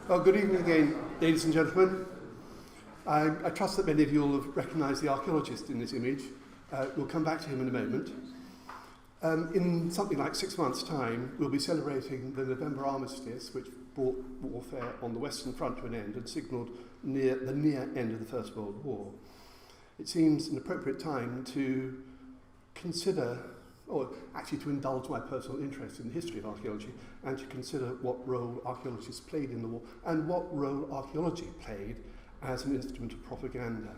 Well, good evening again, ladies and gentlemen. I trust that many of you will have recognised the archaeologist in this image. We'll come back to him in a moment. In something like 6 months' time, we'll be celebrating the November armistice, which brought warfare on the Western Front to an end and signalled the near end of the First World War. It seems an appropriate time to consider, or actually to indulge my personal interest in the history of archaeology, and to consider what role archaeologists played in the war and what role archaeology played as an instrument of propaganda.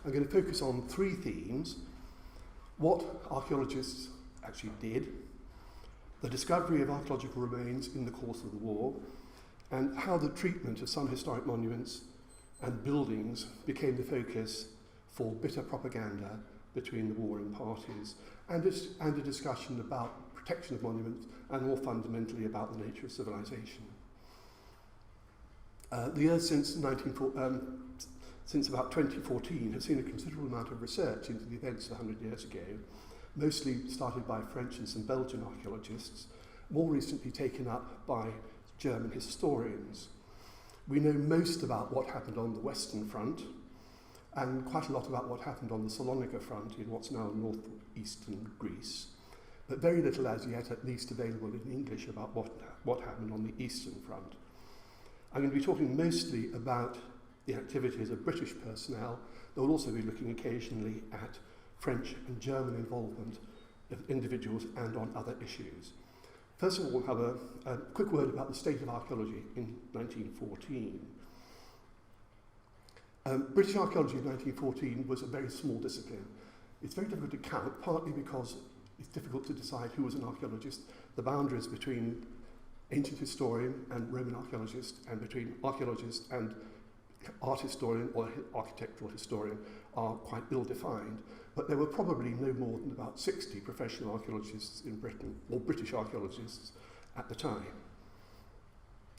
I'm going to focus on three themes: what archaeologists actually did, the discovery of archaeological remains in the course of the war, and how the treatment of some historic monuments and buildings became the focus for bitter propaganda between the warring parties, and a discussion about protection of monuments and more fundamentally about the nature of civilization. The years since about 2014 have seen a considerable amount of research into the events 100 years ago, mostly started by French and some Belgian archaeologists, more recently taken up by German historians. We know most about what happened on the Western Front, and quite a lot about what happened on the Salonika front in what's now northeastern Greece, but very little as yet, at least available in English, about what happened on the Eastern Front. I'm going to be talking mostly about the activities of British personnel. They'll also be looking occasionally at French and German involvement of individuals and on other issues. First of all, we'll have a quick word about the state of archaeology in 1914. British archaeology in 1914 was a very small discipline. It's very difficult to count, partly because it's difficult to decide who was an archaeologist, the boundaries between ancient historian and Roman archaeologist, and between archaeologist and art historian or architectural historian are quite ill-defined. But there were probably no more than about 60 professional archaeologists in Britain, or British archaeologists at the time.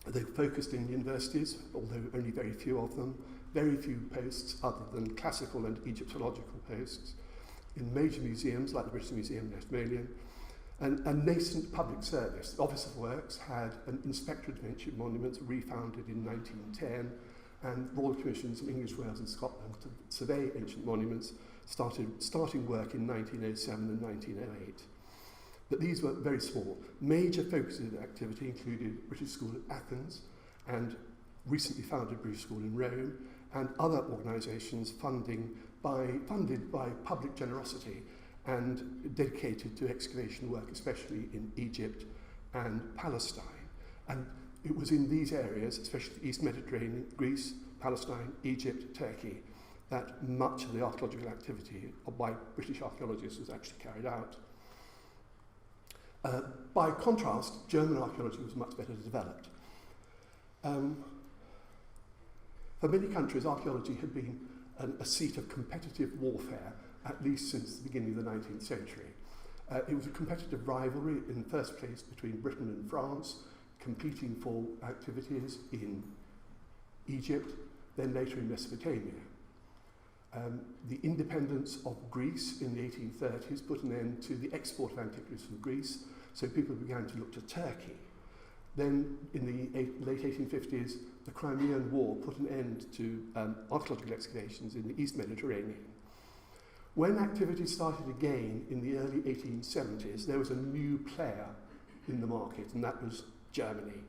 They focused in universities, although only very few of them, very few posts other than classical and Egyptological posts, in major museums like the British Museum Nationalien, and a nascent public service. The Office of Works had an Inspectorate of Ancient Monuments refounded in 1910, and Royal Commissions in English, Wales and Scotland to survey ancient monuments starting work in 1907 and 1908. But these were very small. Major focuses of activity included British School at Athens and recently founded British School in Rome, and other organisations funded by public generosity and dedicated to excavation work, especially in Egypt and Palestine. And it was in these areas, especially the East Mediterranean, Greece, Palestine, Egypt, Turkey, that much of the archaeological activity by British archaeologists was actually carried out. By contrast, German archaeology was much better developed. For many countries, archaeology had been a seat of competitive warfare, at least since the beginning of the 19th century. It was a competitive rivalry in the first place between Britain and France, competing for activities in Egypt, then later in Mesopotamia. The independence of Greece in the 1830s put an end to the export of antiquities from Greece, so people began to look to Turkey. Then, in the late 1850s, the Crimean War put an end to archaeological excavations in the East Mediterranean. When activity started again in the early 1870s, there was a new player in the market, and that was Germany.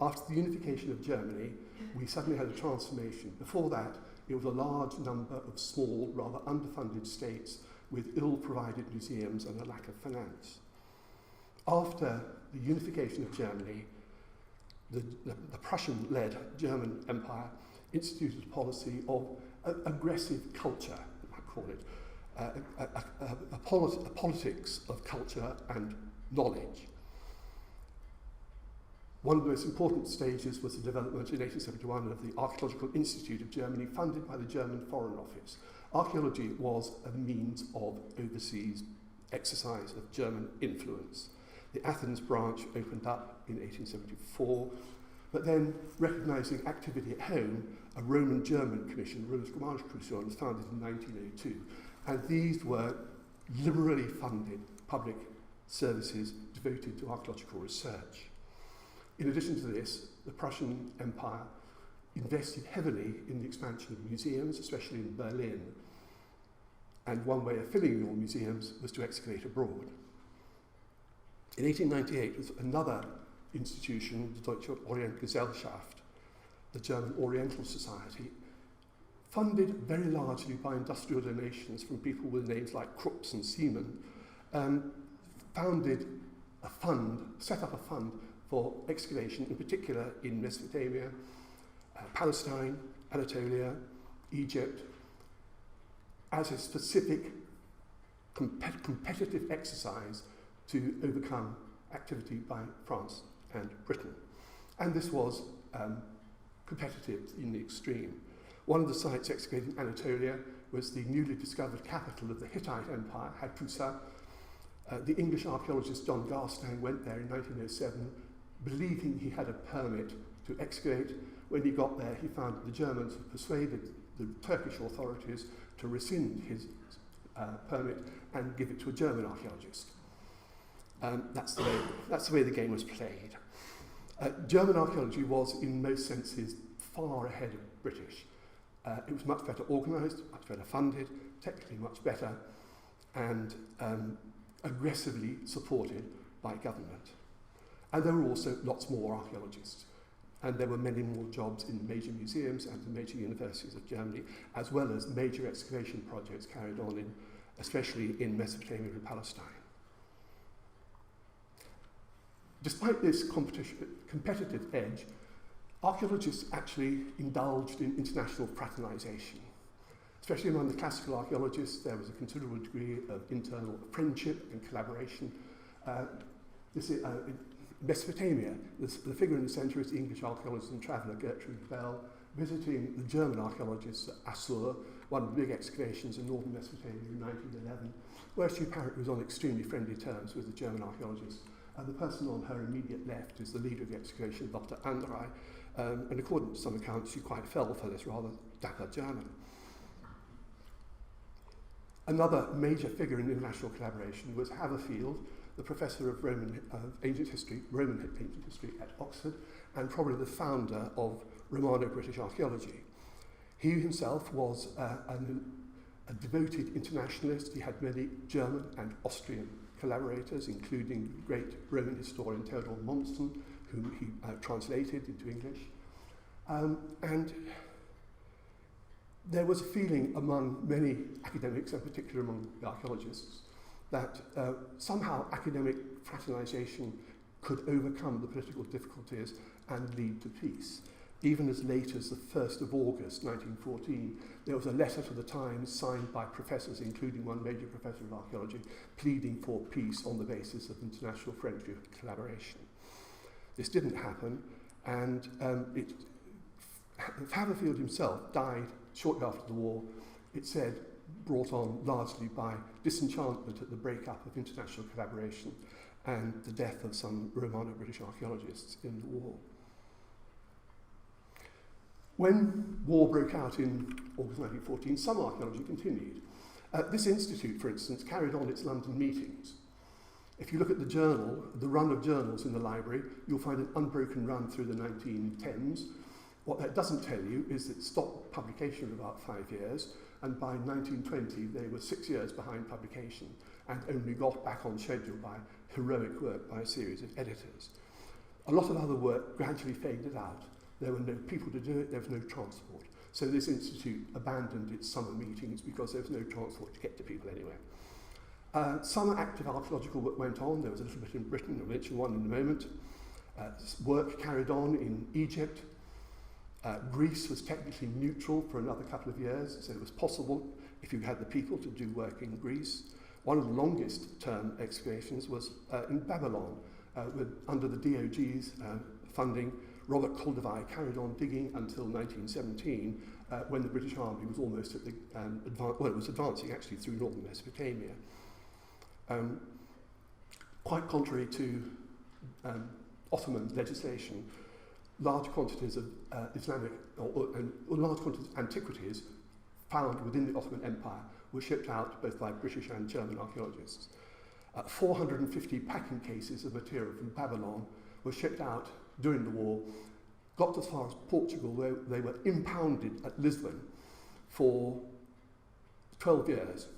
After the unification of Germany, we suddenly had a transformation. Before that, it was a large number of small, rather underfunded states with ill-provided museums and a lack of finance. After the unification of Germany, the Prussian-led German Empire instituted a policy of aggressive culture, I might call it, a politics of culture and knowledge. One of the most important stages was the development in 1871 of the Archaeological Institute of Germany, funded by the German Foreign Office. Archaeology was a means of overseas exercise of German influence. The Athens branch opened up in 1874, but then, recognising activity at home, a Roman-German commission, Römisch-Germanische Kommission, was founded in 1902, and these were liberally funded public services devoted to archaeological research. In addition to this, the Prussian Empire invested heavily in the expansion of museums, especially in Berlin. And one way of filling your museums was to excavate abroad. In 1898, was another institution, the Deutsche Orientgesellschaft, the German Oriental Society, funded very largely by industrial donations from people with names like Krupps and Seaman, founded a fund, set up a fund for excavation, in particular in Mesopotamia, Palestine, Anatolia, Egypt, as a specific competitive exercise to overcome activity by France and Britain. And this was competitive in the extreme. One of the sites excavated in Anatolia was the newly discovered capital of the Hittite Empire, Hattusa. The English archaeologist John Garstang went there in 1907, believing he had a permit to excavate. When he got there, he found that the Germans had persuaded the Turkish authorities to rescind his permit and give it to a German archaeologist. That's the way the game was played. German archaeology was, in most senses, far ahead of British. It was much better organised, much better funded, technically much better, and aggressively supported by government. And there were also lots more archaeologists. And there were many more jobs in major museums and the major universities of Germany, as well as major excavation projects carried on especially in Mesopotamia and Palestine. Despite this competitive edge, archaeologists actually indulged in international fraternisation. Especially among the classical archaeologists, there was a considerable degree of internal friendship and collaboration. In Mesopotamia, the figure in the centre is the English archaeologist and traveller Gertrude Bell, visiting the German archaeologists at Assur, one of the big excavations in northern Mesopotamia in 1911, where she apparently was on extremely friendly terms with the German archaeologists. The person on her immediate left is the leader of the excavation, Dr. Andrei, and according to some accounts, she quite fell for this rather dapper German. Another major figure in international collaboration was Haverfield, the professor of Roman ancient history at Oxford, and probably the founder of Romano-British archaeology. He himself was a devoted internationalist. He had many German and Austrian collaborators, including the great Roman historian Theodor Mommsen, whom he translated into English. And there was a feeling among many academics, and particularly among the archaeologists, that somehow academic fraternisation could overcome the political difficulties and lead to peace. Even as late as the 1st of August 1914, there was a letter to the Times signed by professors, including one major professor of archaeology, pleading for peace on the basis of international friendship and collaboration. This didn't happen, and Haverfield himself died shortly after the war, it said, brought on largely by disenchantment at the breakup of international collaboration and the death of some Romano-British archaeologists in the war. When war broke out in August 1914, some archaeology continued. This institute, for instance, carried on its London meetings. If you look at the journal, the run of journals in the library, you'll find an unbroken run through the 1910s. What that doesn't tell you is that it stopped publication for about 5 years, and by 1920 they were 6 years behind publication and only got back on schedule by heroic work by a series of editors. A lot of other work gradually faded out. There were no people to do it, there was no transport. So this institute abandoned its summer meetings because there was no transport to get to people anywhere. Some active archaeological work went on. There was a little bit in Britain, I'll mention one in a moment. Work carried on in Egypt. Greece was technically neutral for another couple of years, so it was possible, if you had the people, to do work in Greece. One of the longest term excavations was in Babylon, under the DOG's funding. Robert Koldewey carried on digging until 1917, when the British Army was almost at the it was advancing actually through northern Mesopotamia. Quite contrary to Ottoman legislation, large quantities of large quantities of antiquities found within the Ottoman Empire were shipped out both by British and German archaeologists. 450 packing cases of material from Babylon were shipped out during the war, got as far as Portugal, where they were impounded at Lisbon for 12 years.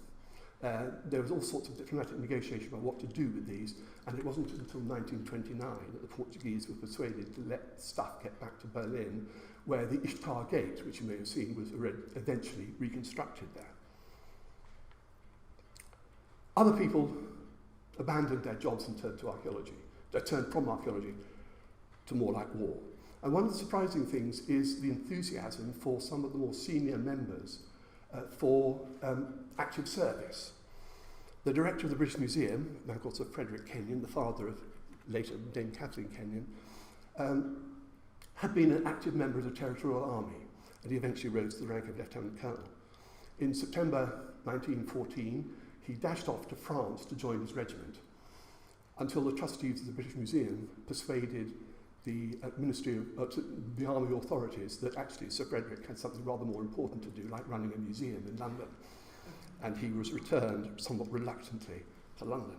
There was all sorts of diplomatic negotiation about what to do with these, and it wasn't until 1929 that the Portuguese were persuaded to let stuff get back to Berlin, where the Ishtar Gate, which you may have seen, was eventually reconstructed there. Other people abandoned their jobs and turned to archaeology. They turned from archaeology to more like war. And one of the surprising things is the enthusiasm for some of the more senior members for active service. The director of the British Museum, now called Sir Frederick Kenyon, the father of later Dame Kathleen Kenyon, had been an active member of the Territorial Army, and he eventually rose to the rank of Lieutenant Colonel. In September 1914, he dashed off to France to join his regiment, until the trustees of the British Museum persuaded the Ministry of the Army authorities that actually Sir Frederick had something rather more important to do, like running a museum in London. And he was returned somewhat reluctantly to London.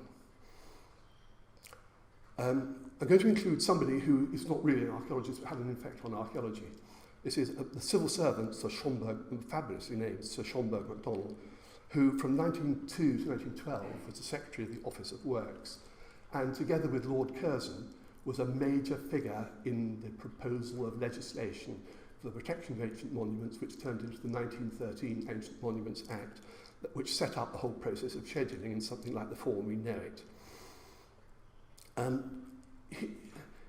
I'm going to include somebody who is not really an archaeologist but had an effect on archaeology. This is the civil servant, Sir Schomberg, fabulously named Sir Schomberg McDonnell, who from 1902 to 1912 was the Secretary of the Office of Works, and together with Lord Curzon was a major figure in the proposal of legislation for the protection of ancient monuments, which turned into the 1913 Ancient Monuments Act, which set up the whole process of scheduling in something like the form we know it.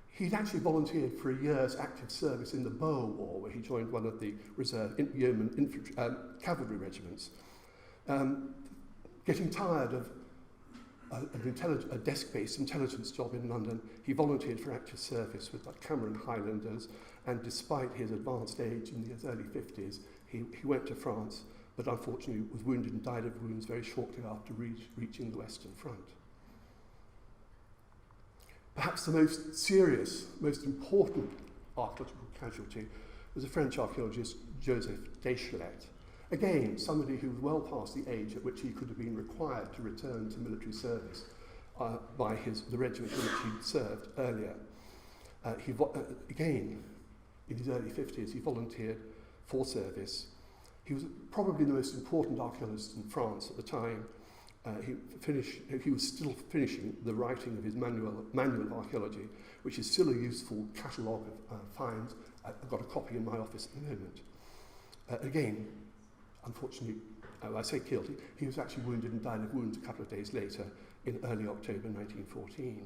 He'd actually volunteered for a year's active service in the Boer War, where he joined one of the reserve yeoman infantry, cavalry regiments. Getting tired of a desk-based intelligence job in London, he volunteered for active service with the Cameron Highlanders, and despite his advanced age in his early 50s, he went to France, but unfortunately was wounded and died of wounds very shortly after reaching the Western Front. Perhaps the most serious, most important archaeological casualty was a French archaeologist, Joseph Deschelette. Again, somebody who was well past the age at which he could have been required to return to military service by the regiment in which he'd served earlier. Again, in his early 50s, he volunteered for service. He was probably the most important archaeologist in France at the time. He was still finishing the writing of his manual of archaeology, which is still a useful catalogue of finds. I've got a copy in my office at the moment. Again, unfortunately, I say killed, he was actually wounded and died of wounds a couple of days later in early October 1914.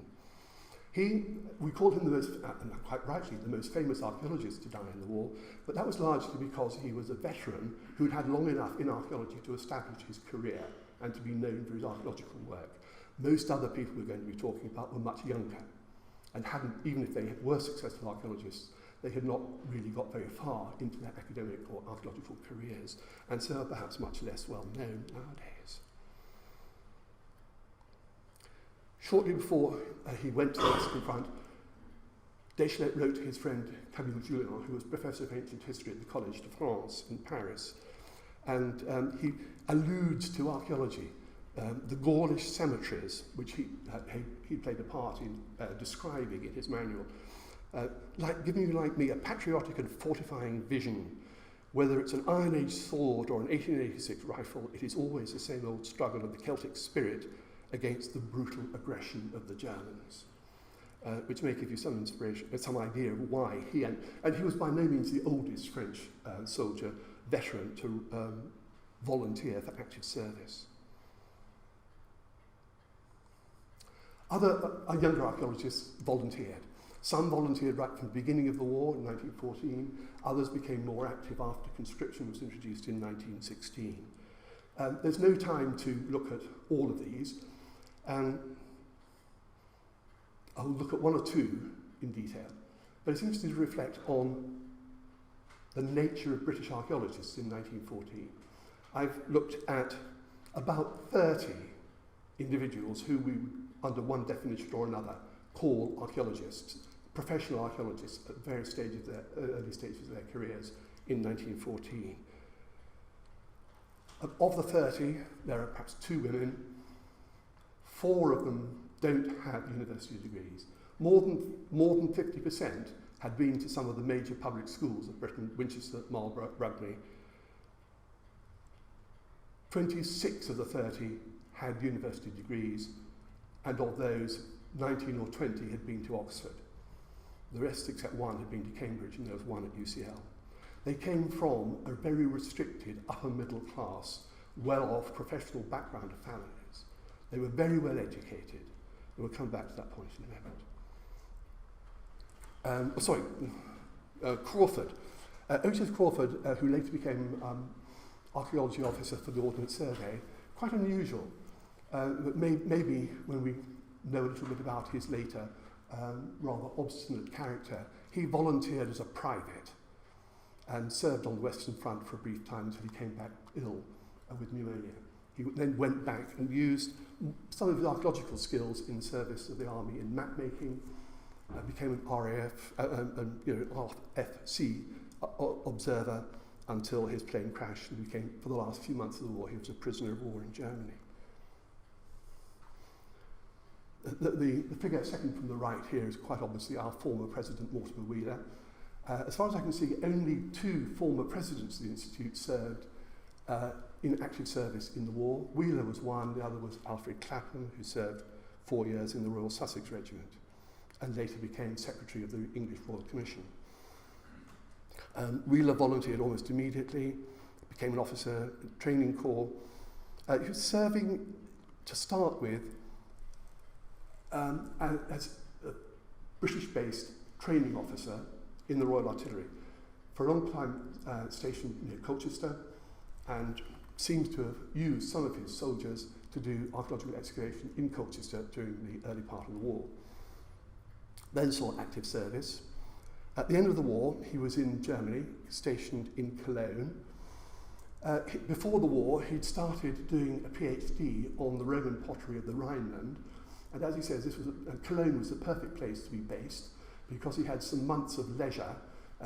We called him the most, and quite rightly, the most famous archaeologist to die in the war, but that was largely because he was a veteran who'd had long enough in archaeology to establish his career and to be known for his archaeological work. Most other people we're going to be talking about were much younger and hadn't, even if they were successful archaeologists, they had not really got very far into their academic or archaeological careers, and so are perhaps much less well known nowadays. Shortly before he went to the Western Front, Deschelette wrote to his friend Camille Julien, who was Professor of Ancient History at the Collège de France in Paris, and he alludes to archaeology, the Gaulish cemeteries, which he played a part in describing in his manual, giving you, like me, a patriotic and fortifying vision. Whether it's an Iron Age sword or an 1886 rifle, it is always the same old struggle of the Celtic spirit against the brutal aggression of the Germans, which may give you some inspiration, some idea of why he, and he was by no means the oldest French soldier, veteran, to volunteer for active service. Other younger archaeologists volunteered. Some volunteered right from the beginning of the war in 1914, others became more active after conscription was introduced in 1916. There's no time to look at all of these, and I'll look at one or two in detail, but it's interesting to reflect on the nature of British archaeologists in 1914. I've looked at about 30 individuals who we, under one definition or another, call archaeologists, professional archaeologists at various stages of early stages of their careers in 1914. Of the 30, there are perhaps 2 women. 4 of them don't have university degrees. more than 50% had been to some of the major public schools of Britain, Winchester, Marlborough, Rugby. 26 of the 30 had university degrees, and of those, 19 or 20 had been to Oxford. The rest, except one, had been to Cambridge, and there was one at UCL. They came from a very restricted upper middle class, well-off professional background of families. They were very well educated. And we'll come back to that point in a moment. Crawford. Otis Crawford, who later became archaeology officer for the Ordnance Survey, quite unusual. But maybe when we know a little bit about his later rather obstinate character, he volunteered as a private and served on the Western Front for a brief time until he came back ill with pneumonia. He then went back and used some of his archaeological skills in service of the army in map making, became an RFC observer until his plane crashed and became, for the last few months of the war, he was a prisoner of war in Germany. The figure second from the right here is quite obviously our former president, Mortimer Wheeler. As far as I can see, only 2 former presidents of the Institute served in active service in the war. Wheeler was one, the other was Alfred Clapham, who served 4 years in the Royal Sussex Regiment and later became Secretary of the English Royal Commission. Wheeler volunteered almost immediately, became an officer in the training corps. He was serving, to start with, as a British-based training officer in the Royal Artillery. For a long time stationed near Colchester, and seems to have used some of his soldiers to do archaeological excavation in Colchester during the early part of the war. Then saw active service. At the end of the war, he was in Germany, stationed in Cologne. Before the war, he'd started doing a PhD on the Roman pottery of the Rhineland, and as he says, Cologne was the perfect place to be based because he had some months of leisure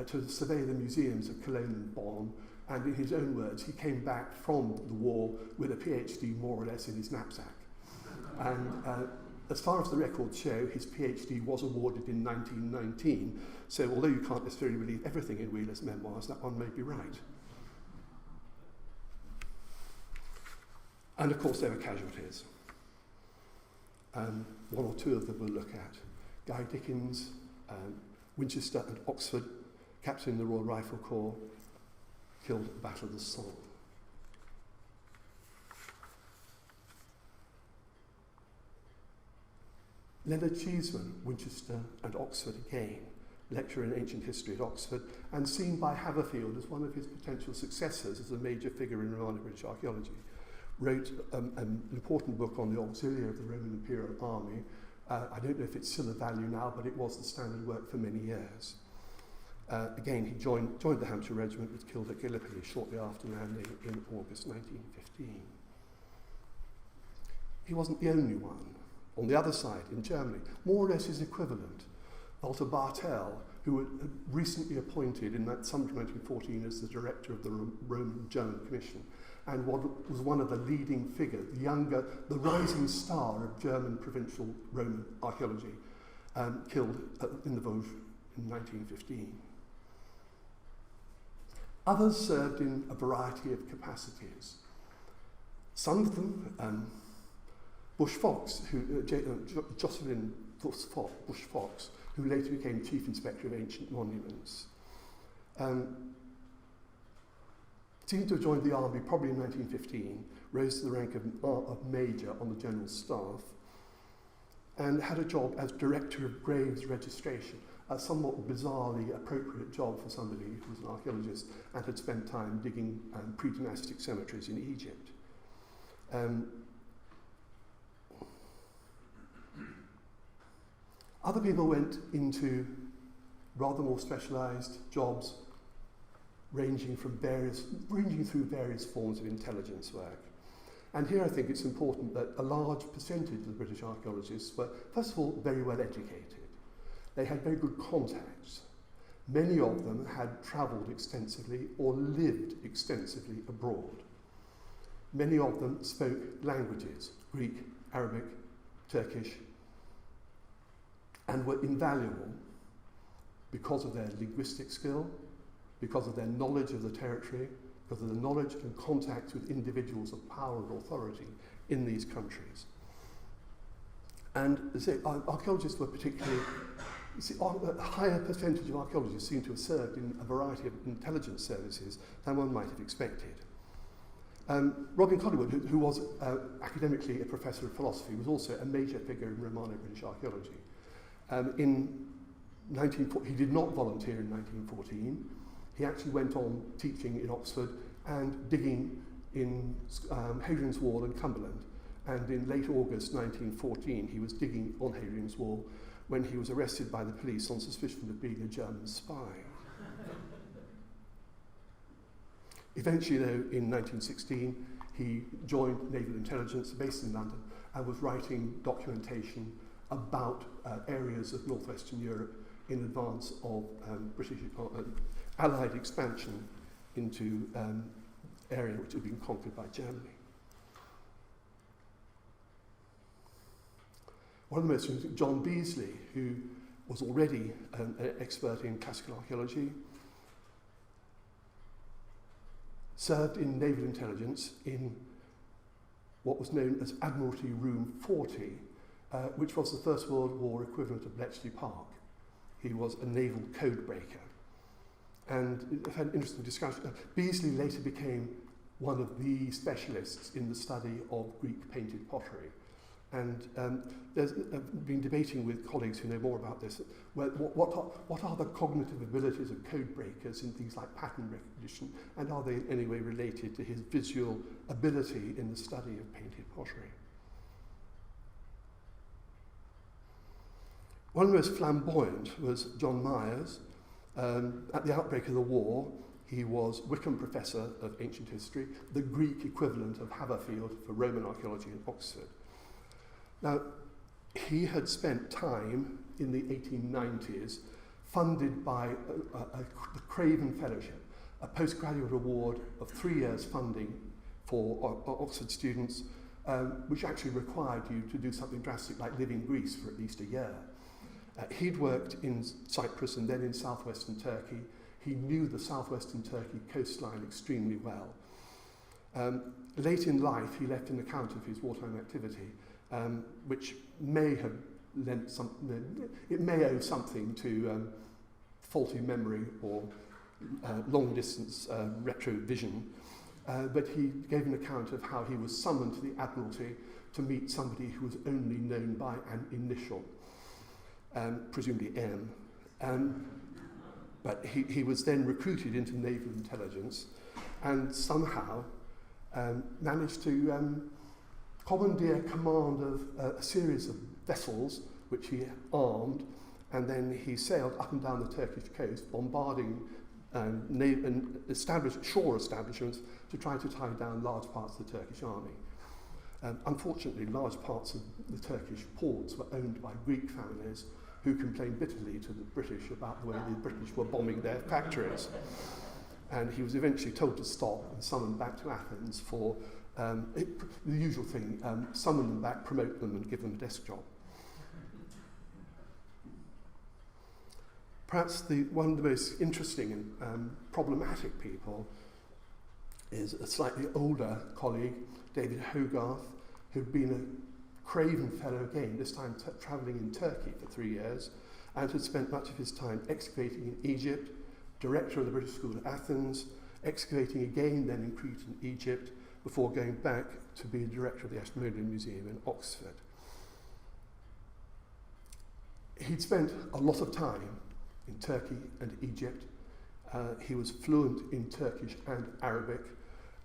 to survey the museums of Cologne and Bonn, and in his own words, he came back from the war with a PhD more or less in his knapsack. And as far as the records show, his PhD was awarded in 1919, so although you can't necessarily believe everything in Wheeler's memoirs, that one may be right. And of course there were casualties. One or two of them we'll look at. Guy Dickins, Winchester and Oxford, captain in the Royal Rifle Corps, killed at the Battle of the Somme. Leonard Cheeseman, Winchester and Oxford again, lecturer in ancient history at Oxford, and seen by Haverfield as one of his potential successors as a major figure in Roman British archaeology, wrote an important book on the auxilia of the Roman Imperial Army. I don't know if it's still of value now, but it was the standard work for many years. Again, he joined the Hampshire Regiment, was killed at Gallipoli shortly after landing in August 1915. He wasn't the only one. On the other side, in Germany, more or less his equivalent, Walter Bartel, who had recently appointed in that summer of 1914 as the director of the Roman German Commission, and was one of the leading figures, the rising star of German provincial Roman archaeology, killed in the Vosges in 1915. Others served in a variety of capacities. Some of them, Bushe-Fox, Jocelyn Bushe-Fox, who later became Chief Inspector of Ancient Monuments, seemed to have joined the army probably in 1915, rose to the rank of Major on the General Staff, and had a job as Director of Graves Registration, a somewhat bizarrely appropriate job for somebody who was an archaeologist and had spent time digging pre-dynastic cemeteries in Egypt. Other people went into rather more specialised jobs, ranging through various forms of intelligence work. And here I think it's important that a large percentage of the British archaeologists were, first of all, very well educated. They had very good contacts. Many of them had travelled extensively or lived extensively abroad. Many of them spoke languages, Greek, Arabic, Turkish, and were invaluable because of their linguistic skill, because of their knowledge of the territory, because of the knowledge and contact with individuals of power and authority in these countries. And archaeologists were particularly, a higher percentage of archaeologists seem to have served in a variety of intelligence services than one might have expected. Robin Collingwood, who was academically a professor of philosophy, was also a major figure in Romano-British archaeology. He did not volunteer in 1914. He actually went on teaching in Oxford and digging in Hadrian's Wall and Cumberland. And in late August 1914, he was digging on Hadrian's Wall when he was arrested by the police on suspicion of being a German spy. Eventually, though, in 1916, he joined Naval Intelligence based in London and was writing documentation about areas of northwestern Europe in advance of British Allied expansion into area which had been conquered by Germany. One of the most interesting, John Beazley, who was already an expert in classical archaeology, served in naval intelligence in what was known as Admiralty Room 40, which was the First World War equivalent of Bletchley Park. He was a naval code breaker. And it had an interesting discussion. Beazley later became one of the specialists in the study of Greek painted pottery. And there's been debating with colleagues who know more about this. What are the cognitive abilities of code breakers in things like pattern recognition, and are they in any way related to his visual ability in the study of painted pottery? One of the most flamboyant was John Myres. At the outbreak of the war, he was Wickham Professor of Ancient History, the Greek equivalent of Haverfield for Roman archaeology in Oxford. Now, he had spent time in the 1890s funded by the Craven Fellowship, a postgraduate award of 3 years funding for Oxford students, which actually required you to do something drastic like live in Greece for at least a year. He'd worked in Cyprus and then in southwestern Turkey. He knew the southwestern Turkey coastline extremely well. Late in life, he left an account of his wartime activity, which may have lent something, it may owe something to faulty memory or long-distance retrovision, but he gave an account of how he was summoned to the Admiralty to meet somebody who was only known by an initial, presumably M. But he was then recruited into naval intelligence and somehow managed to commandeer command of a series of vessels which he armed, and then he sailed up and down the Turkish coast, bombarding and shore establishments to try to tie down large parts of the Turkish army. Unfortunately, large parts of the Turkish ports were owned by Greek families who complained bitterly to the British about the way the British were bombing their factories. And he was eventually told to stop and summoned back to Athens for the usual thing, summon them back, promote them, and give them a desk job. Perhaps one of the most interesting and problematic people is a slightly older colleague, David Hogarth, who'd been a Craven Fellow again, this time travelling in Turkey for 3 years, and had spent much of his time excavating in Egypt, director of the British School at Athens, excavating again then in Crete and Egypt, before going back to be the director of the Ashmolean Museum in Oxford. He'd spent a lot of time in Turkey and Egypt. He was fluent in Turkish and Arabic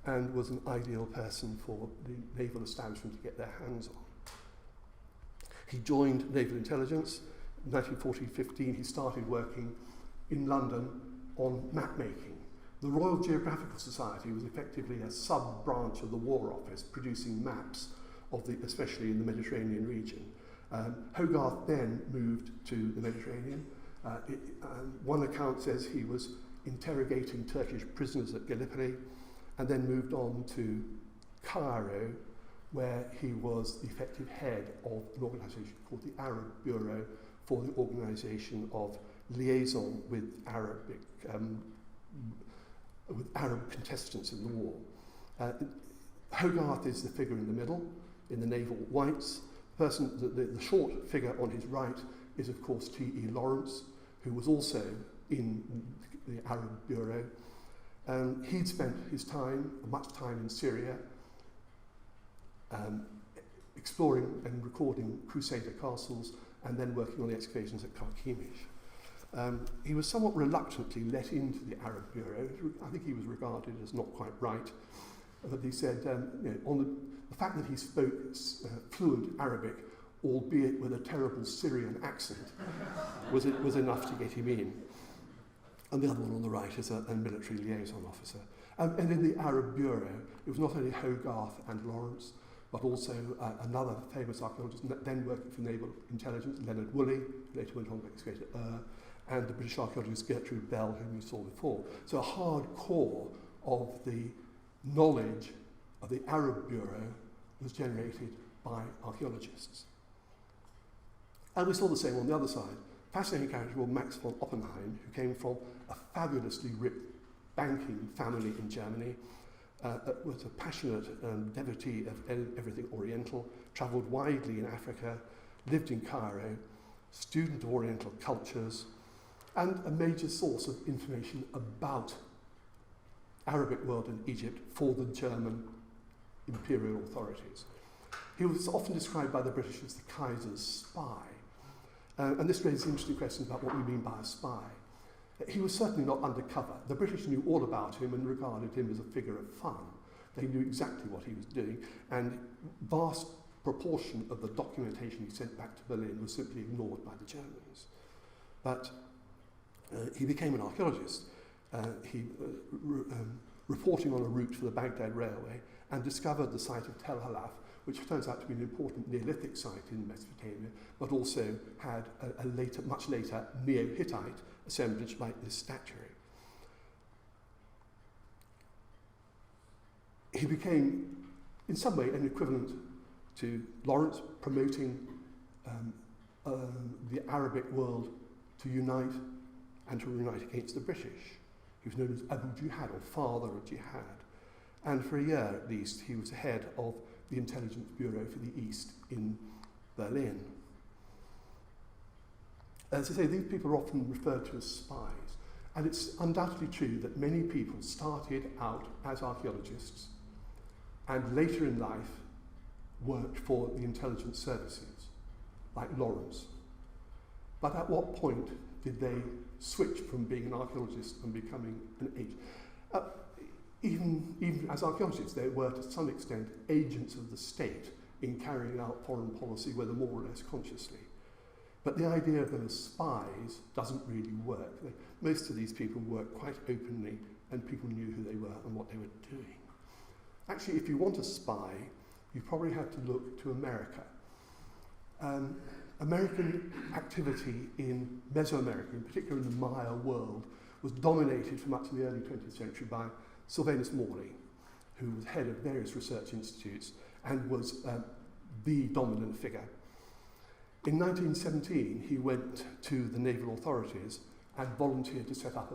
and was an ideal person for the naval establishment to get their hands on. He joined Naval Intelligence. In 1914-15, he started working in London on map making. The Royal Geographical Society was effectively a sub-branch of the War Office, producing maps of especially in the Mediterranean region. Hogarth then moved to the Mediterranean. One account says he was interrogating Turkish prisoners at Gallipoli, and then moved on to Cairo, where he was the effective head of an organisation called the Arab Bureau for the organisation of liaison with Arab contestants in the war. Hogarth is the figure in the middle, in the naval whites. The short figure on his right is, of course, T.E. Lawrence, who was also in the Arab Bureau. He'd spent much time in Syria, exploring and recording Crusader castles, and then working on the excavations at Carchemish. He was somewhat reluctantly let into the Arab Bureau. I think he was regarded as not quite right. But he said, on the fact that he spoke fluent Arabic, albeit with a terrible Syrian accent, was enough to get him in. And the other one on the right is a military liaison officer. And in the Arab Bureau, it was not only Hogarth and Lawrence, but also another famous archaeologist then working for naval intelligence, Leonard Woolley, later went on to excavate and the British archaeologist Gertrude Bell, whom you saw before. So a hard core of the knowledge of the Arab Bureau was generated by archaeologists. And we saw the same on the other side. Fascinating character called Max von Oppenheim, who came from a fabulously rich banking family in Germany, was a passionate devotee of everything Oriental, travelled widely in Africa, lived in Cairo, student of Oriental cultures, and a major source of information about Arabic world and Egypt for the German imperial authorities. He was often described by the British as the Kaiser's spy. And this raises interesting questions about what we mean by a spy. He was certainly not undercover. The British knew all about him and regarded him as a figure of fun. They knew exactly what he was doing, and vast proportion of the documentation he sent back to Berlin was simply ignored by the Germans. But he became an archaeologist. Reporting on a route for the Baghdad Railway, and discovered the site of Tel Halaf, which turns out to be an important Neolithic site in Mesopotamia, but also had a much later Neo-Hittite assemblage like this statuary. He became, in some way, an equivalent to Lawrence, promoting the Arabic world to unite and to unite against the British. He was known as Abu Jihad, or Father of Jihad. And for a year at least, he was head of the Intelligence Bureau for the East in Berlin. As I say, these people are often referred to as spies. And it's undoubtedly true that many people started out as archaeologists and later in life worked for the intelligence services, like Lawrence. But at what point did they switch from being an archaeologist and becoming an agent? Even as archaeologists, they were to some extent agents of the state in carrying out foreign policy, whether more or less consciously. But the idea of them as spies doesn't really work. Most of these people worked quite openly, and people knew who they were and what they were doing. Actually, if you want a spy, you probably have to look to America. American activity in Mesoamerica, in particular in the Maya world, was dominated for much of the early 20th century by Sylvanus Morley, who was head of various research institutes and was the dominant figure. In 1917, he went to the naval authorities and volunteered to set up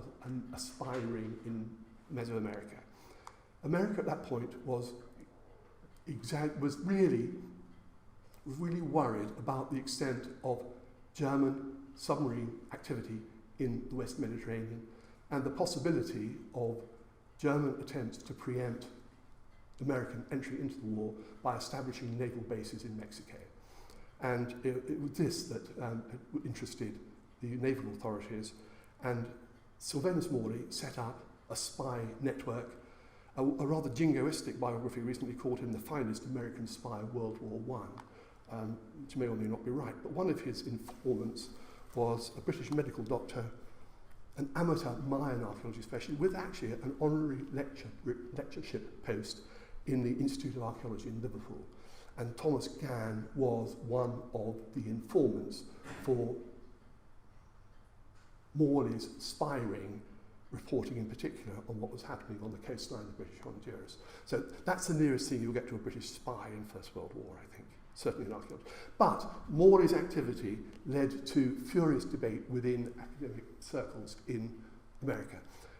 a spy ring in Mesoamerica. America at that point was really worried about the extent of German submarine activity in the West Mediterranean and the possibility of German attempts to preempt American entry into the war by establishing naval bases in Mexico. And it was this that interested the naval authorities, and Sylvanus Morley set up a spy network. A rather jingoistic biography recently called him the finest American spy of World War I, which may or may not be right, but one of his informants was a British medical doctor, an amateur Mayan archaeology specialist, with actually an honorary lectureship post in the Institute of Archaeology in Liverpool. And Thomas Gann was one of the informants for Morley's spy ring, reporting in particular on what was happening on the coastline of British Honduras. So that's the nearest thing you'll get to a British spy in First World War, I think. certainly in archaeology. But Morley's activity led to furious debate within academic circles in America.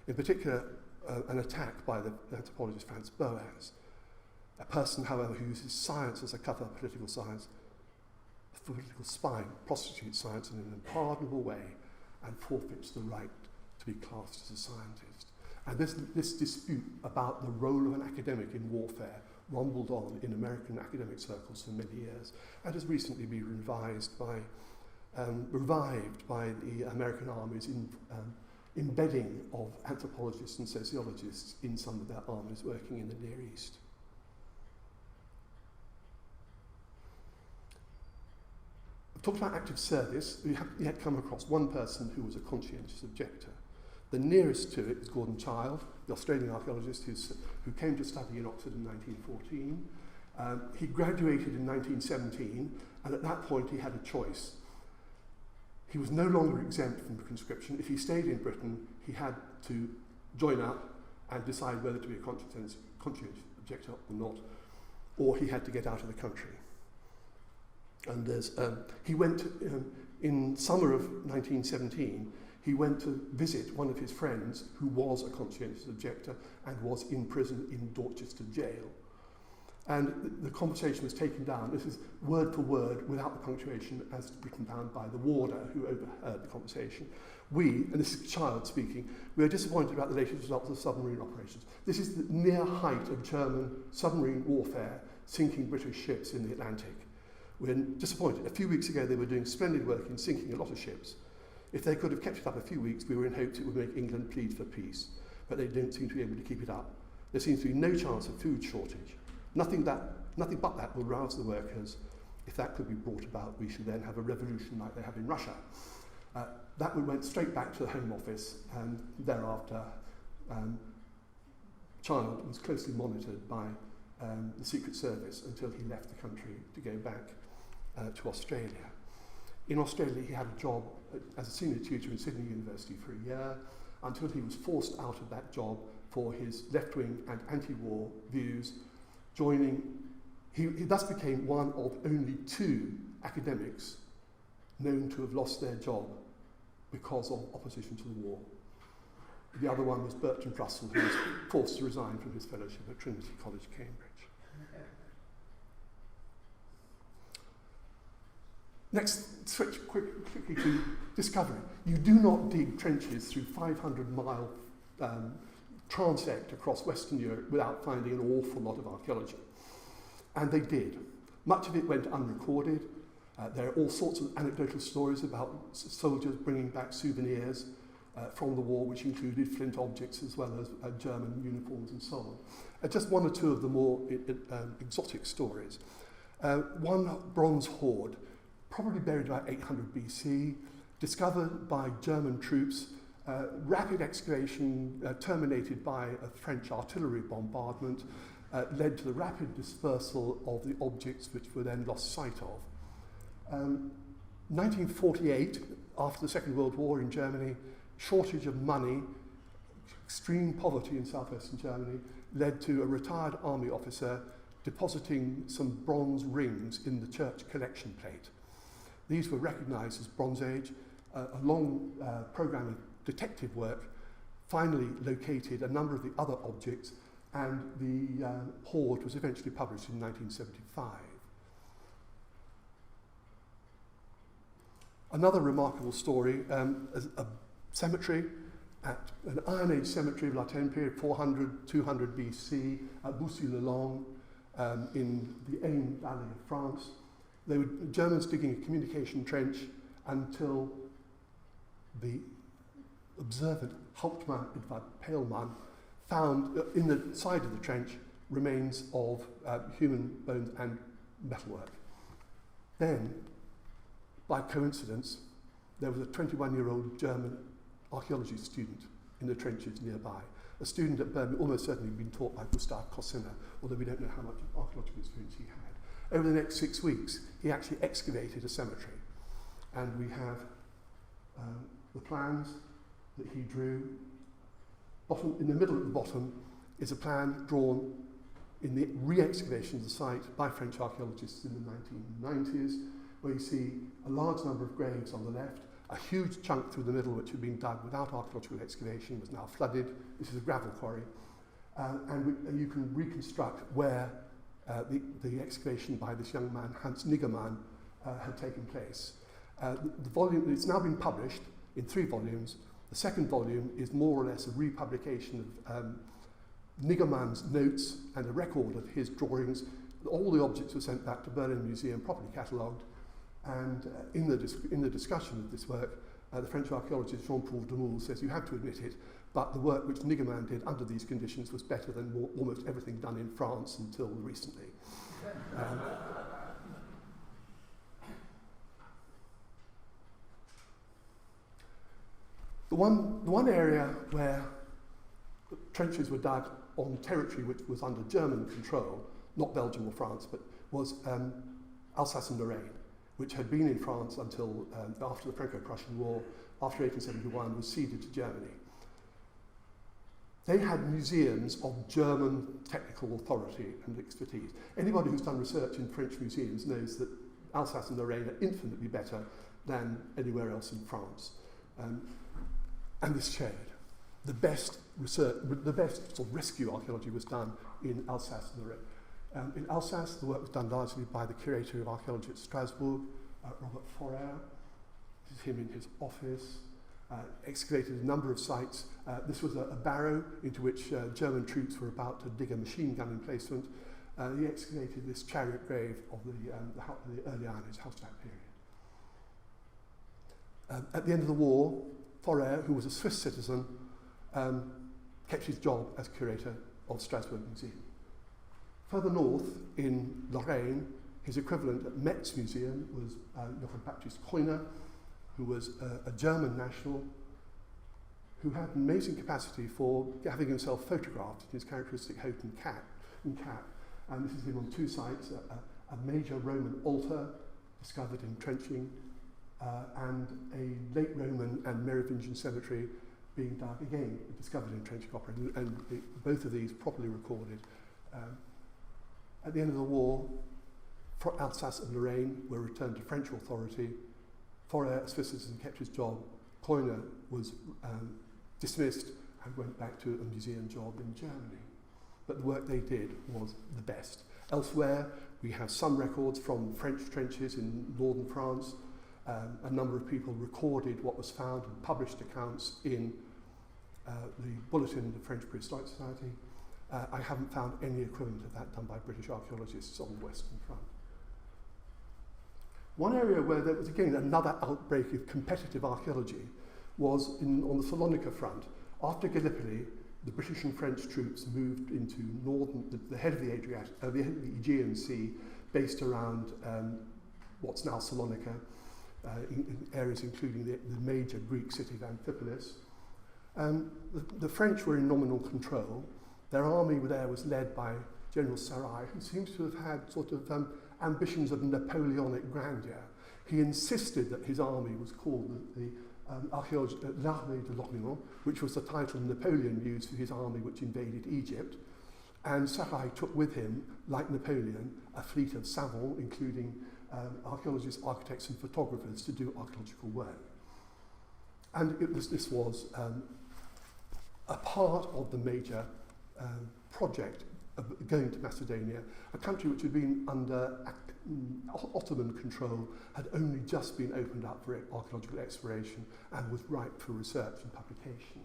In particular, an attack by the anthropologist Franz Boas, a person, however, who uses science as a cover of political science, political spine, prostitutes science in an unpardonable way and forfeits the right to be classed as a scientist. And this dispute about the role of an academic in warfare rumbled on in American academic circles for many years and has recently been revived by the American armies in embedding of anthropologists and sociologists in some of their armies working in the Near East. I've talked about active service. We haven't yet come across one person who was a conscientious objector. The nearest to it is Gordon Childe, the Australian archaeologist who came to study in Oxford in 1914. He graduated in 1917, and at that point he had a choice. He was no longer exempt from conscription. If he stayed in Britain, he had to join up and decide whether to be a conscientious objector or not, or he had to get out of the country. And he went, in summer of 1917, he went to visit one of his friends who was a conscientious objector and was in prison in Dorchester jail. And the conversation was taken down. This is word for word, without the punctuation, as written down by the warder who overheard the conversation. We, and this is Childe speaking, we are disappointed about the latest results of submarine operations. This is the near height of German submarine warfare, sinking British ships in the Atlantic. We're disappointed. A few weeks ago, they were doing splendid work in sinking a lot of ships. If they could have kept it up a few weeks, we were in hopes it would make England plead for peace. But they don't seem to be able to keep it up. There seems to be no chance of food shortage. Nothing but that will rouse the workers. If that could be brought about, we should then have a revolution like they have in Russia. That went straight back to the Home Office, and thereafter Childe was closely monitored by the Secret Service until he left the country to go back to Australia. In Australia, he had a job as a senior tutor in Sydney University for a year, until he was forced out of that job for his left-wing and anti-war views, he thus became one of only 2 academics known to have lost their job because of opposition to the war. The other one was Bertrand Russell, who was forced to resign from his fellowship at Trinity College, Cambridge. Next, switch quickly to discovery. You do not dig trenches through 500-mile transect across Western Europe without finding an awful lot of archaeology. And they did. Much of it went unrecorded. There are all sorts of anecdotal stories about soldiers bringing back souvenirs from the war, which included flint objects as well as German uniforms and so on. Just one or two of the more exotic stories. One bronze hoard, probably buried about 800 BC, discovered by German troops. Rapid excavation terminated by a French artillery bombardment led to the rapid dispersal of the objects which were then lost sight of. 1948, after the Second World War in Germany, shortage of money, extreme poverty in southwestern Germany, led to a retired army officer depositing some bronze rings in the church collection plate. These were recognised as Bronze Age. A long programme of detective work finally located a number of the other objects, and the hoard was eventually published in 1975. Another remarkable story, a cemetery, at an Iron Age cemetery of La Tène period, 400, 200 BC, at Bucy-le-Long in the Aisne Valley of France. They were Germans digging a communication trench until the observant Hauptmann Edward Peilmann found in the side of the trench remains of human bones and metalwork. Then, by coincidence, there was a 21-year-old German archaeology student in the trenches nearby. A student at Birmingham, almost certainly been taught by Gustav Cossiner, although we don't know how much archaeological experience he had. Over the next 6 weeks, he actually excavated a cemetery. And we have the plans that he drew. In the middle at the bottom is a plan drawn in the re-excavation of the site by French archaeologists in the 1990s, where you see a large number of graves on the left, a huge chunk through the middle which had been dug without archaeological excavation was now flooded. This is a gravel quarry. And you can reconstruct where the excavation by this young man, Hans Niggermann, had taken place. The volume, it's now been published in 3 volumes. The second volume is more or less a republication of Niggermann's notes and a record of his drawings. All the objects were sent back to Berlin Museum, properly catalogued. And in the discussion of this work, the French archaeologist Jean-Paul Demoule says, you have to admit it, but the work which Niggermann did under these conditions was better than almost everything done in France until recently. The one area where trenches were dug on territory which was under German control, not Belgium or France, but was Alsace and Lorraine, which had been in France until after the Franco-Prussian War, after 1871, was ceded to Germany. They had museums of German technical authority and expertise. Anybody who's done research in French museums knows that Alsace and Lorraine are infinitely better than anywhere else in France. And this showed. The best research, the best sort of rescue archaeology was done in Alsace and Lorraine. In Alsace, the work was done largely by the curator of archaeology at Strasbourg, Robert Forer. This is him in his office. Excavated a number of sites. This was a barrow into which German troops were about to dig a machine gun emplacement. He excavated this chariot grave of the early Iron Age Hallstatt period. At the end of the war, Forer, who was a Swiss citizen, kept his job as curator of Strasbourg Museum. Further north, in Lorraine, his equivalent at Metz Museum was Johann Baptist Koiner, who was a German national who had an amazing capacity for having himself photographed in his characteristic coat and cap. And this is him on 2 sites, a major Roman altar discovered in trenching, and a late Roman and Merovingian cemetery being dug, again, discovered in trenching opera, and both of these properly recorded. At the end of the war, Alsace and Lorraine were returned to French authority. Forer, a Swiss citizen, kept his job. Koiner was dismissed and went back to a museum job in Germany. But the work they did was the best. Elsewhere, we have some records from French trenches in northern France. A number of people recorded what was found and published accounts in the Bulletin of the French Prehistoric Society. I haven't found any equivalent of that done by British archaeologists on the Western Front. One area where there was, again, another outbreak of competitive archaeology was on the Salonika front. After Gallipoli, the British and French troops moved into the head of the Aegean Sea, based around what's now Salonika, in areas including the major Greek city of Amphipolis. The French were in nominal control. Their army there was led by General Sarai, who seems to have had sort of ambitions of Napoleonic grandeur. He insisted that his army was called the l'Armée de l'Orient, which was the title Napoleon used for his army which invaded Egypt. And Sarai took with him, like Napoleon, a fleet of savants, including archaeologists, architects and photographers to do archaeological work. And this was a part of the major project of going to Macedonia, a country which had been under Ottoman control, had only just been opened up for archaeological exploration and was ripe for research and publication.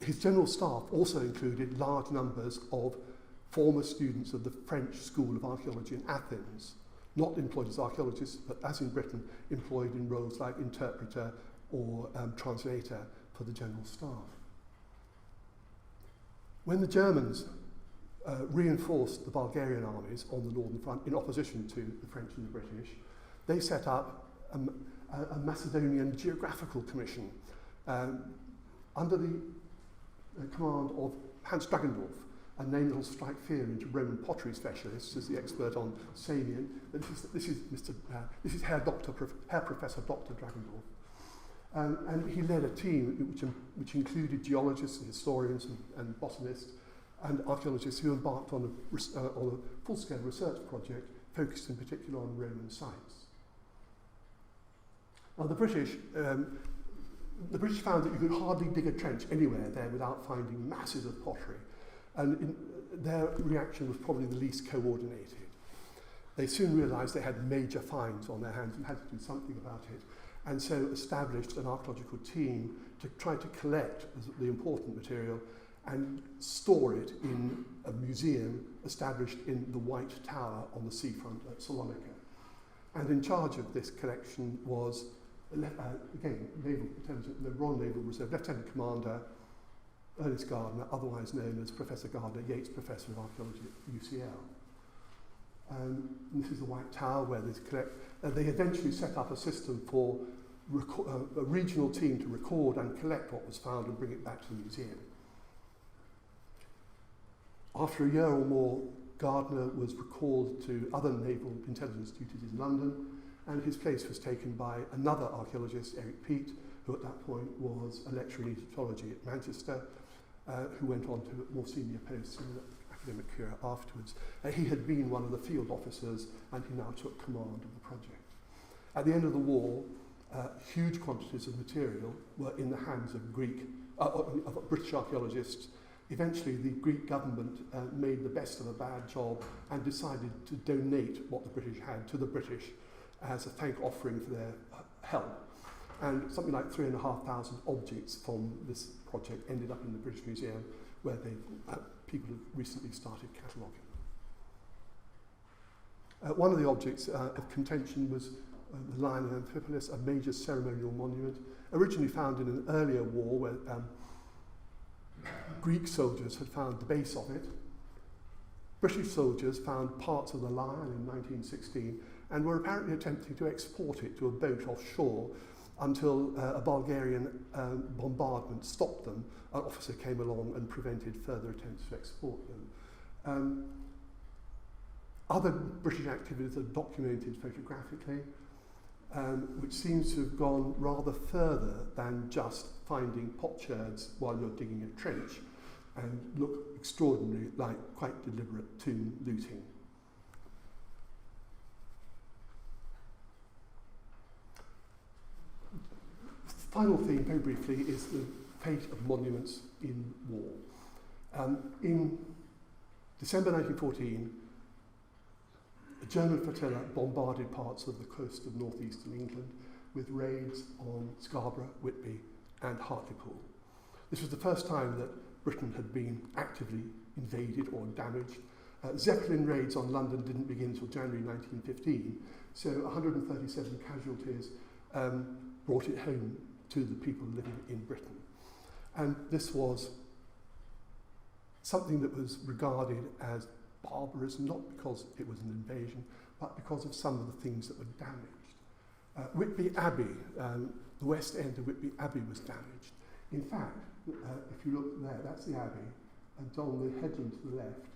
His general staff also included large numbers of former students of the French School of Archaeology in Athens, not employed as archaeologists, but as in Britain, employed in roles like interpreter or translator for the general staff. When the Germans reinforced the Bulgarian armies on the northern front in opposition to the French and the British, they set up a Macedonian Geographical Commission under the command of Hans Dragendorf, a name that will strike fear into Roman pottery specialists as the expert on Samian. This is Herr Professor Dr. Dragendorf. And he led a team which included geologists and historians and botanists and archaeologists who embarked on a full-scale research project focused in particular on Roman sites. Now the British found that you could hardly dig a trench anywhere there without finding masses of pottery, and their reaction was probably the least coordinated. They soon realised they had major finds on their hands and had to do something about it, and so established an archaeological team to try to collect the important material and store it in a museum established in the White Tower on the seafront at Salonika. And in charge of this collection was, again, the Royal Naval Reserve Lieutenant Commander Ernest Gardner, otherwise known as Professor Gardner, Yates Professor of Archaeology at UCL. And this is the White Tower where they eventually set up a system for a regional team to record and collect what was found and bring it back to the museum. After a year or more, Gardner was recalled to other naval intelligence duties in London, and his place was taken by another archaeologist, Eric Peat, who at that point was a lecturer in Egyptology at Manchester, who went on to more senior posts in the academic career afterwards. He had been one of the field officers, and he now took command of the project. At the end of the war, huge quantities of material were in the hands of British archaeologists. Eventually, the Greek government made the best of a bad job and decided to donate what the British had to the British as a thank offering for their help. And something like 3,500 objects from this project ended up in the British Museum, where people have recently started cataloguing. One of the objects of contention was the Lion of Amphipolis, a major ceremonial monument, originally found in an earlier war where Greek soldiers had found the base of it. British soldiers found parts of the lion in 1916 and were apparently attempting to export it to a boat offshore until a Bulgarian bombardment stopped them. An officer came along and prevented further attempts to export them. Other British activities are documented photographically, which seems to have gone rather further than just finding potsherds while you're digging a trench, and look extraordinarily like quite deliberate tomb looting. Final theme, very briefly, is the fate of monuments in war. In December 1914, a German flotilla bombarded parts of the coast of northeastern England with raids on Scarborough, Whitby and Hartlepool. This was the first time that Britain had been actively invaded or damaged. Zeppelin raids on London didn't begin until January 1915, so 137 casualties brought it home to the people living in Britain. And this was something that was regarded as barbarism, not because it was an invasion, but because of some of the things that were damaged. Whitby Abbey, the west end of Whitby Abbey was damaged. In fact, if you look there, that's the Abbey, and on the headland to the left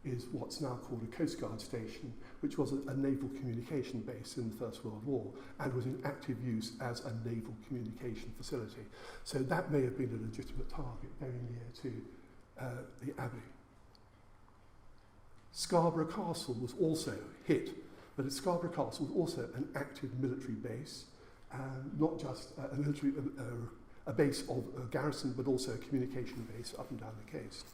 is what's now called a Coast Guard station, which was a naval communication base in the First World War and was in active use as a naval communication facility. So that may have been a legitimate target very near to the Abbey. Scarborough Castle was also hit, but Scarborough Castle was also an active military base, not just a base of a garrison, but also a communication base up and down the coast.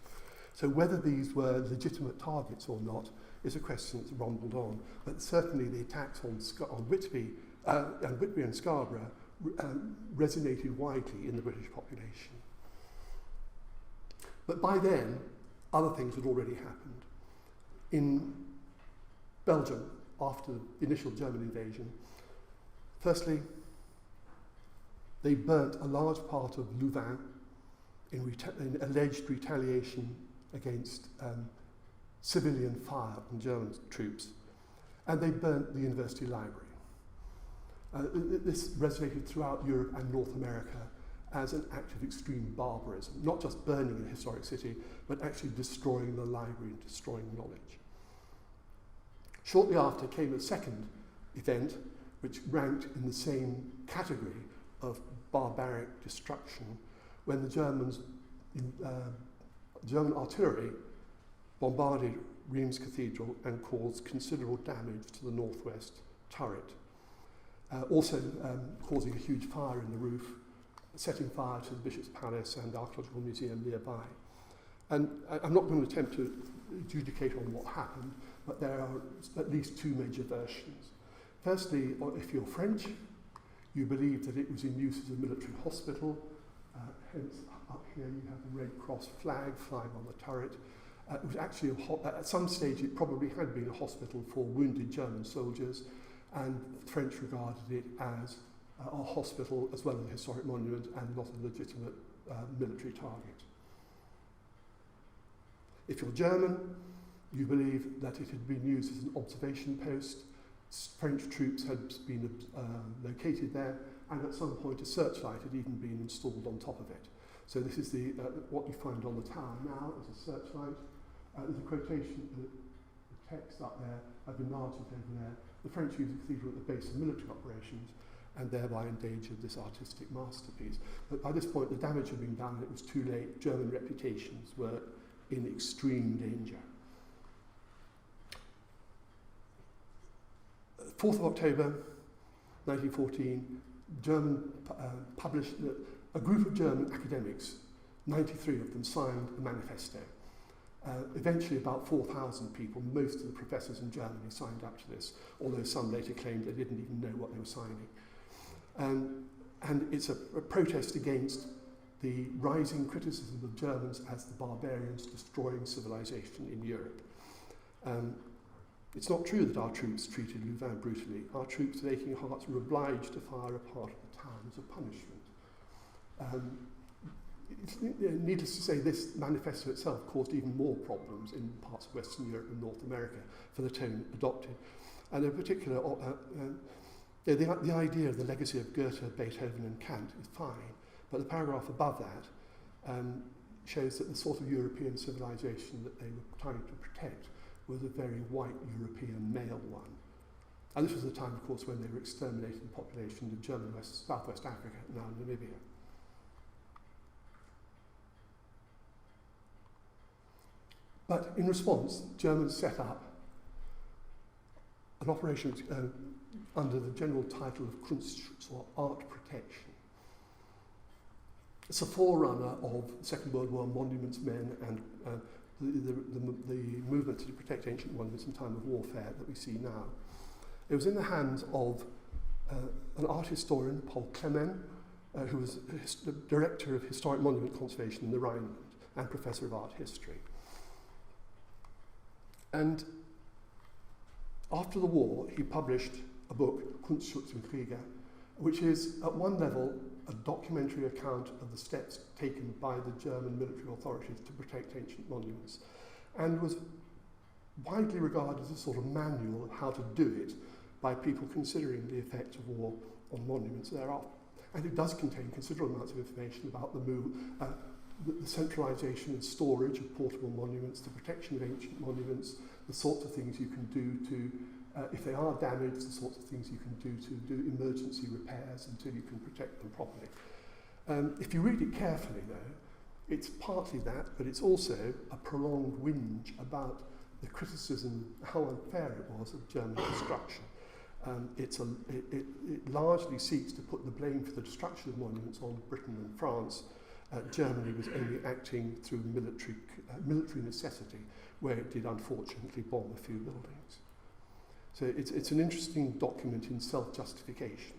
So whether these were legitimate targets or not is a question that's rumbled on, but certainly the attacks on Whitby and Scarborough resonated widely in the British population. But by then, other things had already happened. In Belgium, after the initial German invasion, firstly, they burnt a large part of Louvain in alleged retaliation against civilian fire on German troops, and they burnt the university library. This resonated throughout Europe and North America as an act of extreme barbarism, not just burning a historic city, but actually destroying the library and destroying knowledge. Shortly after came a second event, which ranked in the same category of barbaric destruction when the German artillery bombarded Rheims Cathedral and caused considerable damage to the northwest turret, also causing a huge fire in the roof, setting fire to the Bishop's Palace and the Archaeological Museum nearby. And I'm not going to attempt to adjudicate on what happened, but there are at least two major versions. Firstly, if you're French, you believe that it was in use as a military hospital. Hence, up here you have the Red Cross flag flying on the turret. It was actually, at some stage, it probably had been a hospital for wounded German soldiers, and the French regarded it as a hospital as well as a historic monument and not a legitimate military target. If you're German, you believe that it had been used as an observation post. French troops had been located there, and at some point a searchlight had even been installed on top of it. So this is what you find on the tower now is a searchlight. There's a quotation, the text up there, I've enlarged it over there. The French used the cathedral at the base of military operations and thereby endangered this artistic masterpiece. But by this point, the damage had been done and it was too late. German reputations were in extreme danger. 4th of October, 1914, a group of German academics, 93 of them, signed a manifesto. Eventually about 4,000 people, most of the professors in Germany, signed up to this, although some later claimed they didn't even know what they were signing. And it's a protest against the rising criticism of Germans as the barbarians destroying civilization in Europe. It's not true that our troops treated Louvain brutally. Our troops at Aching Hearts were obliged to fire a part of the town as a punishment. Needless to say, this manifesto itself caused even more problems in parts of Western Europe and North America for the tone adopted. And in particular, the idea of the legacy of Goethe, Beethoven and Kant is fine, but the paragraph above that shows that the sort of European civilization that they were trying to protect was a very white European male one. And this was the time, of course, when they were exterminating the population of German Southwest Africa, now Namibia. But in response, Germans set up an operation under the general title of Kunstschutz, or art protection. It's a forerunner of the Second World War monuments men and the movement to protect ancient monuments in time of warfare that we see now. It was in the hands of an art historian, Paul Clement, who was the director of historic monument conservation in the Rhineland and professor of art history. And after the war, he published a book, Kunstschutz im Kriege, which is, at one level, a documentary account of the steps taken by the German military authorities to protect ancient monuments, and was widely regarded as a sort of manual of how to do it by people considering the effect of war on monuments thereafter. And it does contain considerable amounts of information about the centralisation and storage of portable monuments, the protection of ancient monuments, the sorts of things you can do to, if they are damaged, the sorts of things you can do to do emergency repairs until you can protect them properly. If you read it carefully, though, it's partly that, but it's also a prolonged whinge about the criticism, how unfair it was of German destruction. It largely seeks to put the blame for the destruction of monuments on Britain and France. Germany was only acting through military necessity, where it did unfortunately bomb a few buildings. So it's an interesting document in self-justification.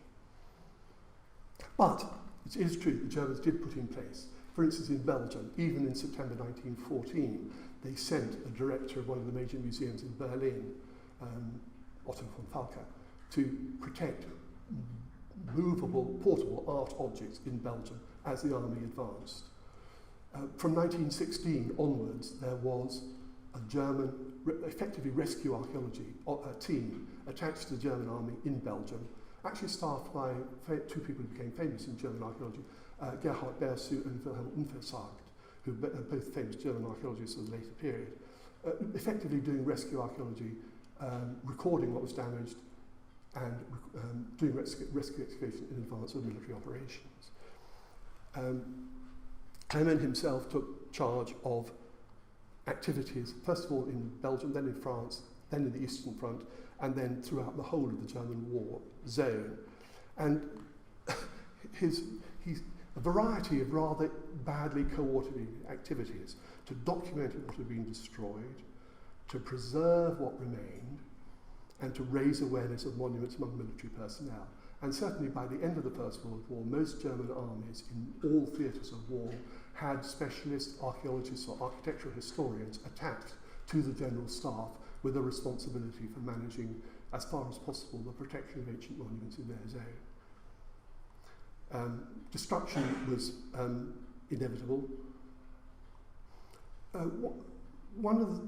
But it is true the Germans did put in place, for instance in Belgium, even in September 1914, they sent a director of one of the major museums in Berlin, Otto von Falke, to protect movable, portable art objects in Belgium as the army advanced. From 1916 onwards, there was a German, effectively rescue archaeology team attached to the German army in Belgium, actually staffed by two people who became famous in German archaeology, Gerhard Bersu and Wilhelm Unversagt, who are both famous German archaeologists of the later period, effectively doing rescue archaeology, recording what was damaged, and doing rescue excavation in advance of military operations. Clement himself took charge of activities, first of all in Belgium, then in France, then in the Eastern Front, and then throughout the whole of the German war zone. And he's a variety of rather badly coordinated activities to document what had been destroyed, to preserve what remained, and to raise awareness of monuments among military personnel. And certainly by the end of the First World War, most German armies in all theatres of war had specialist archaeologists or architectural historians attached to the general staff with a responsibility for managing, as far as possible, the protection of ancient monuments in their zone. Destruction was inevitable.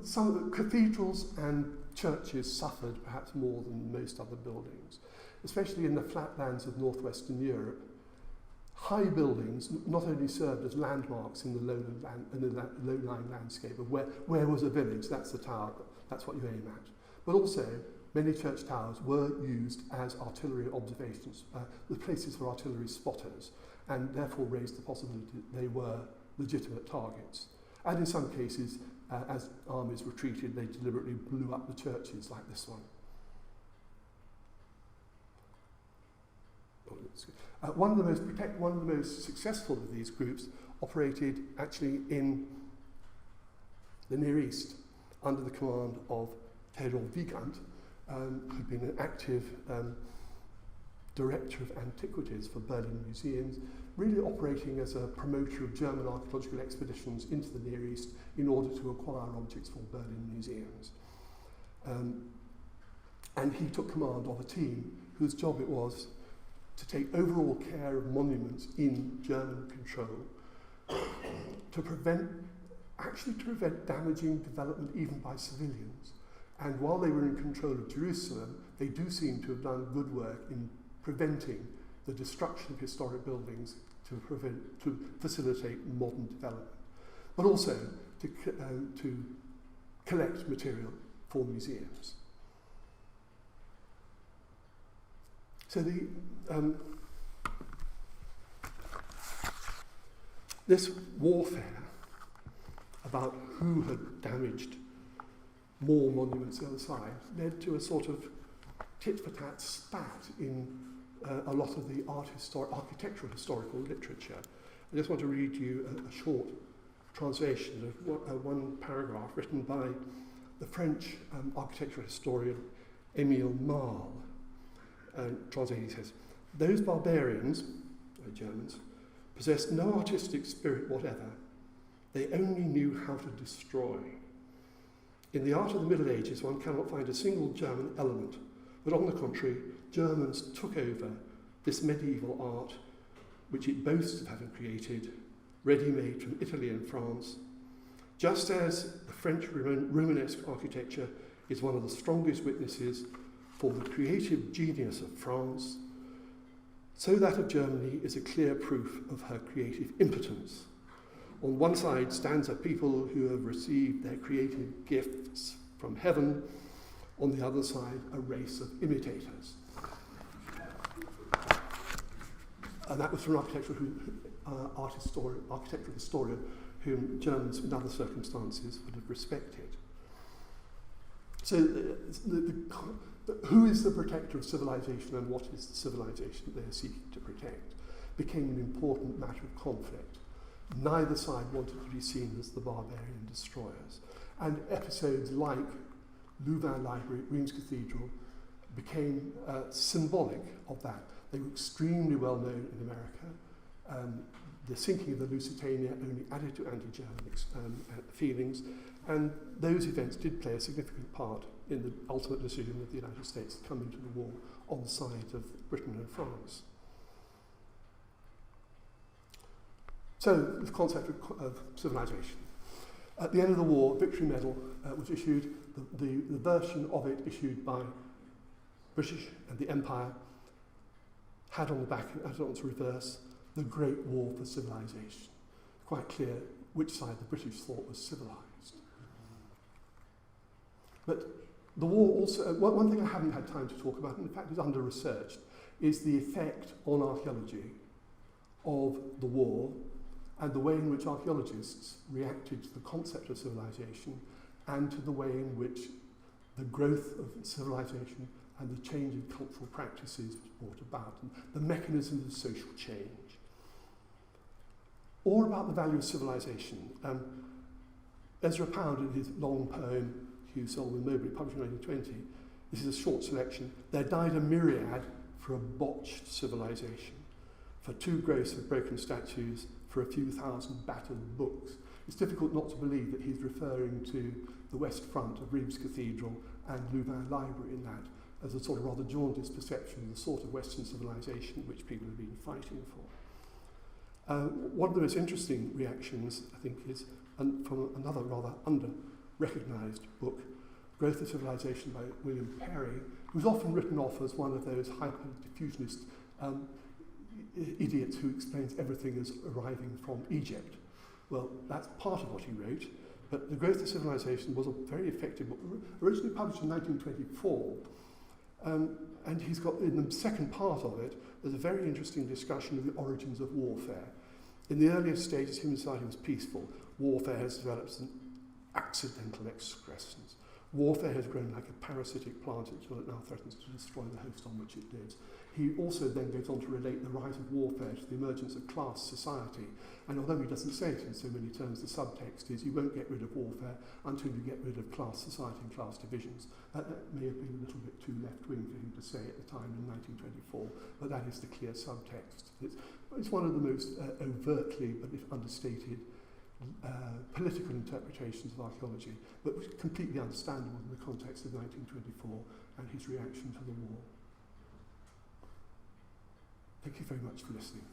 Some of the cathedrals and churches suffered perhaps more than most other buildings, especially in the flatlands of northwestern Europe. High buildings not only served as landmarks in the low-lying landscape of where was a village, that's the tower, that's what you aim at, but also many church towers were used as artillery observations, the places for artillery spotters, and therefore raised the possibility that they were legitimate targets. And in some cases, as armies retreated, they deliberately blew up the churches like this one. One of the most successful of these groups operated actually in the Near East under the command of Theodor Wiegand, who'd been an active director of antiquities for Berlin museums, really operating as a promoter of German archaeological expeditions into the Near East in order to acquire objects for Berlin museums. And he took command of a team whose job it was to take overall care of monuments in German control to prevent damaging development even by civilians. And while they were in control of Jerusalem, they do seem to have done good work in preventing the destruction of historic buildings to facilitate modern development, but also to collect material for museums. So this warfare about who had damaged more monuments the other side led to a sort of tit-for-tat spat in a lot of the architectural historical literature. I just want to read you a short translation of one paragraph written by the French architectural historian Émile Marle. Translating says, "Those barbarians, Germans, possessed no artistic spirit whatever. They only knew how to destroy. In the art of the Middle Ages, one cannot find a single German element, but on the contrary, Germans took over this medieval art, which it boasts of having created, ready-made from Italy and France, just as the French Romanesque architecture is one of the strongest witnesses for the creative genius of France, so that of Germany is a clear proof of her creative impotence. On one side stands a people who have received their creative gifts from heaven, on the other side a race of imitators." And that was from an architectural historian whom Germans in other circumstances would have respected. So who is the protector of civilization and what is the civilization they are seeking to protect became an important matter of conflict. Neither side wanted to be seen as the barbarian destroyers. And episodes like Louvain Library, Rheims Cathedral, became symbolic of that. They were extremely well known in America. The sinking of the Lusitania only added to anti-German feelings, and those events did play a significant part in the ultimate decision of the United States to come into the war on the side of Britain and France. So, the concept of civilization. At the end of the war, a victory medal was issued. The version of it issued by British and the Empire had on the back, had on its reverse, the Great War for Civilization. Quite clear which side the British thought was civilized. But the war also, one thing I haven't had time to talk about, and in fact is under-researched, is the effect on archaeology of the war and the way in which archaeologists reacted to the concept of civilization and to the way in which the growth of civilization and the change in cultural practices was brought about, and the mechanisms of social change. All about the value of civilization. Ezra Pound, in his long poem, Hugh Selwyn Mowbray, published in 1920, this is a short selection. There died a myriad for a botched civilization, for 2 gross of broken statues, for a few thousand battered books. It's difficult not to believe that he's referring to the west front of Rheims Cathedral and Louvain Library in that, as a sort of rather jaundiced perception of the sort of Western civilization which people have been fighting for. One of the most interesting reactions, I think, is from another rather under-recognised book, Growth of Civilization by William Perry, who's often written off as one of those hyper-diffusionist idiots who explains everything as arriving from Egypt. Well, that's part of what he wrote, but The Growth of Civilization was a very effective book, originally published in 1924, and he's got, in the second part of it, there's a very interesting discussion of the origins of warfare. In the earlier stages, human society was peaceful. Warfare has developed as an accidental excrescence. Warfare has grown like a parasitic plant until it now threatens to destroy the host on which it lives. He also then goes on to relate the rise of warfare to the emergence of class society. And although he doesn't say it in so many terms, the subtext is you won't get rid of warfare until you get rid of class society and class divisions. That may have been a little bit too left-wing for him to say at the time in 1924, but that is the clear subtext. It's one of the most overtly, but if understated, political interpretations of archaeology, but was completely understandable in the context of 1924 and his reaction to the war. Thank you very much for listening.